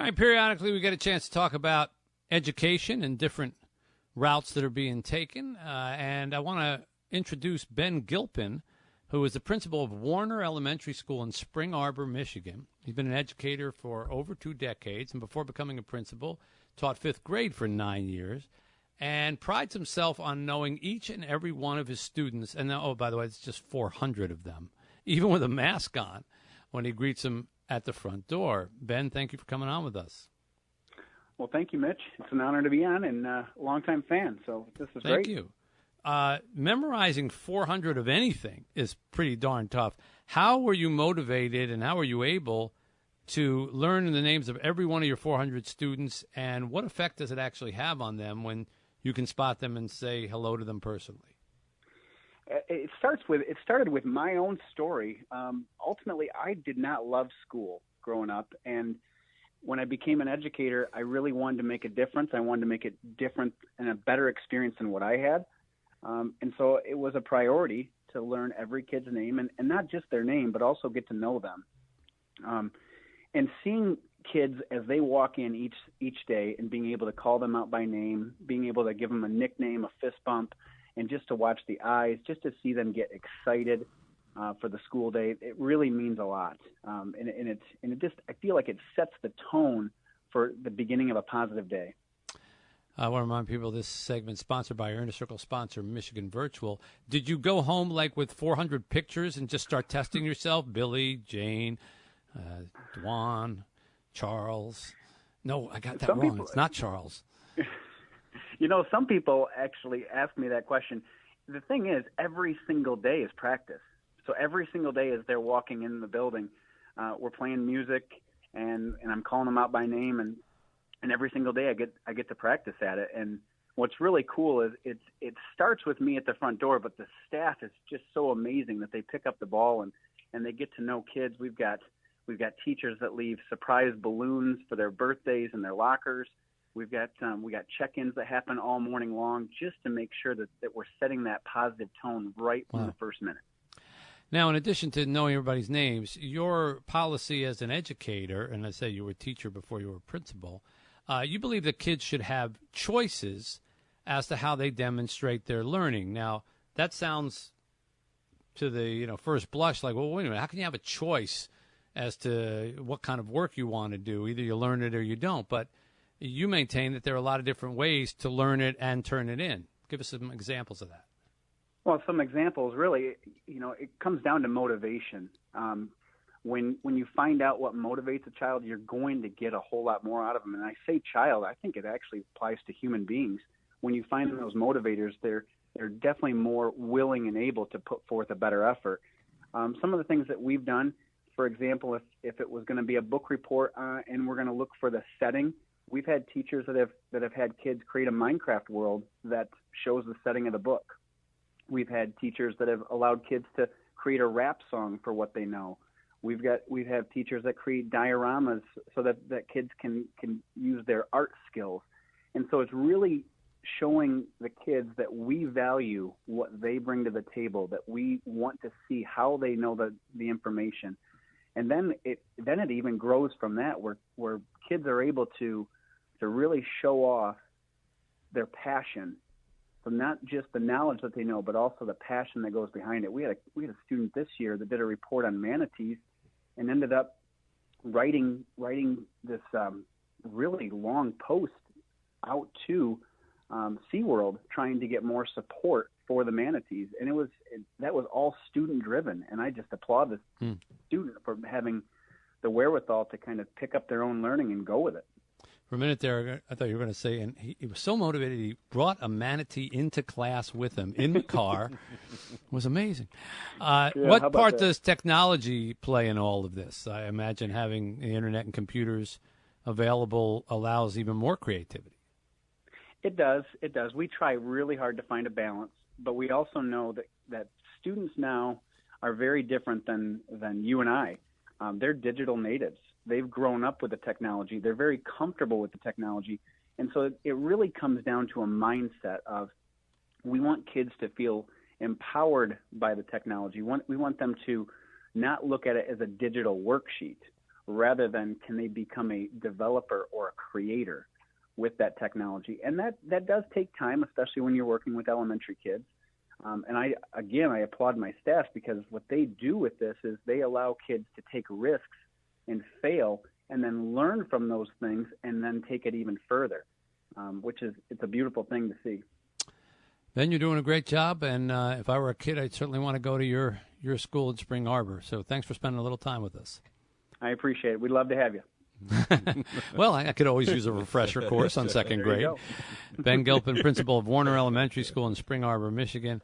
right, periodically we get a chance to talk about education and different routes that are being taken. And I want to introduce Ben Gilpin, who is the principal of Warner Elementary School in Spring Arbor, Michigan. He's been an educator for over 2 decades, and before becoming a principal, taught 5th grade for 9 years, and prides himself on knowing each and every one of his students. And now, oh, by the way, it's just 400 of them, even with a mask on, when he greets them at the front door. Ben, thank you for coming on with us. Well, thank you, Mitch. It's an honor to be on, and a longtime fan, so this is great. Thank you. Memorizing 400 of anything is pretty darn tough. How were you motivated, and how were you able to learn the names of every one of your 400 students, and what effect does it actually have on them when you can spot them and say hello to them personally? It started with my own story. Ultimately, I did not love school growing up, and when I became an educator, I really wanted to make a difference. I wanted to make it different and a better experience than what I had. And so it was a priority to learn every kid's name, and not just their name, but also get to know them. And seeing kids as they walk in each day and being able to call them out by name, being able to give them a nickname, a fist bump, and just to watch the eyes, just to see them get excited for the school day, it really means a lot. And I feel like it sets the tone for the beginning of a positive day. I want to remind people this segment sponsored by our Inner Circle sponsor, Michigan Virtual. Did you go home like with 400 pictures and just start testing yourself? Billy, Jane, Dwan, Charles. No, I got that wrong. People, it's not Charles. Some people actually ask me that question. The thing is, every single day is practice. So every single day as they're walking in the building, we're playing music, and I'm calling them out by name, and every single day I get to practice at it. And what's really cool is it starts with me at the front door, but the staff is just so amazing that they pick up the ball and they get to know kids. We've got teachers that leave surprise balloons for their birthdays in their lockers. We got check-ins that happen all morning long just to make sure that we're setting that positive tone right from the first minute. Now, in addition to knowing everybody's names, your policy as an educator, and I say you were a teacher before you were a principal, you believe that kids should have choices as to how they demonstrate their learning. Now, that sounds to the first blush like, well, wait a minute, how can you have a choice as to what kind of work you want to do? Either you learn it or you don't. But you maintain that there are a lot of different ways to learn it and turn it in. Give us some examples of that. Well, some examples, really, it comes down to motivation. When you find out what motivates a child, you're going to get a whole lot more out of them. And I say child, I think it actually applies to human beings. When you find those motivators, they're definitely more willing and able to put forth a better effort. Some of the things that we've done, for example, if it was going to be a book report and we're going to look for the setting, we've had teachers that have had kids create a Minecraft world that shows the setting of the book. We've had teachers that have allowed kids to create a rap song for what they know. We have teachers that create dioramas so that kids can use their art skills. And so it's really showing the kids that we value what they bring to the table, that we want to see how they know the information. And then it even grows from that, where kids are able to really show off their passion. So not just the knowledge that they know, but also the passion that goes behind it. We had a student this year that did a report on manatees and ended up writing this really long post out to SeaWorld trying to get more support for the manatees. And that was all student driven. And I just applaud the student for having the wherewithal to kind of pick up their own learning and go with it. For a minute there, I thought you were going to say, and he was so motivated, he brought a manatee into class with him in the car. It was amazing. What part does technology play in all of this? I imagine having the internet and computers available allows even more creativity. It does. We try really hard to find a balance, but we also know that students now are very different than you and I. They're digital natives. They've grown up with the technology. They're very comfortable with the technology. And so it really comes down to a mindset of we want kids to feel empowered by the technology. We want them to not look at it as a digital worksheet rather than can they become a developer or a creator with that technology. And that does take time, especially when you're working with elementary kids. And I applaud my staff, because what they do with this is they allow kids to take risks and fail and then learn from those things and then take it even further, it's a beautiful thing to see. Ben, you're doing a great job, and if I were a kid, I'd certainly want to go to your school in Spring Arbor. So thanks for spending a little time with us. I appreciate it. We'd love to have you. Well, I could always use a refresher course on second grade. Ben Gilpin, principal of Warner Elementary School in Spring Arbor, Michigan.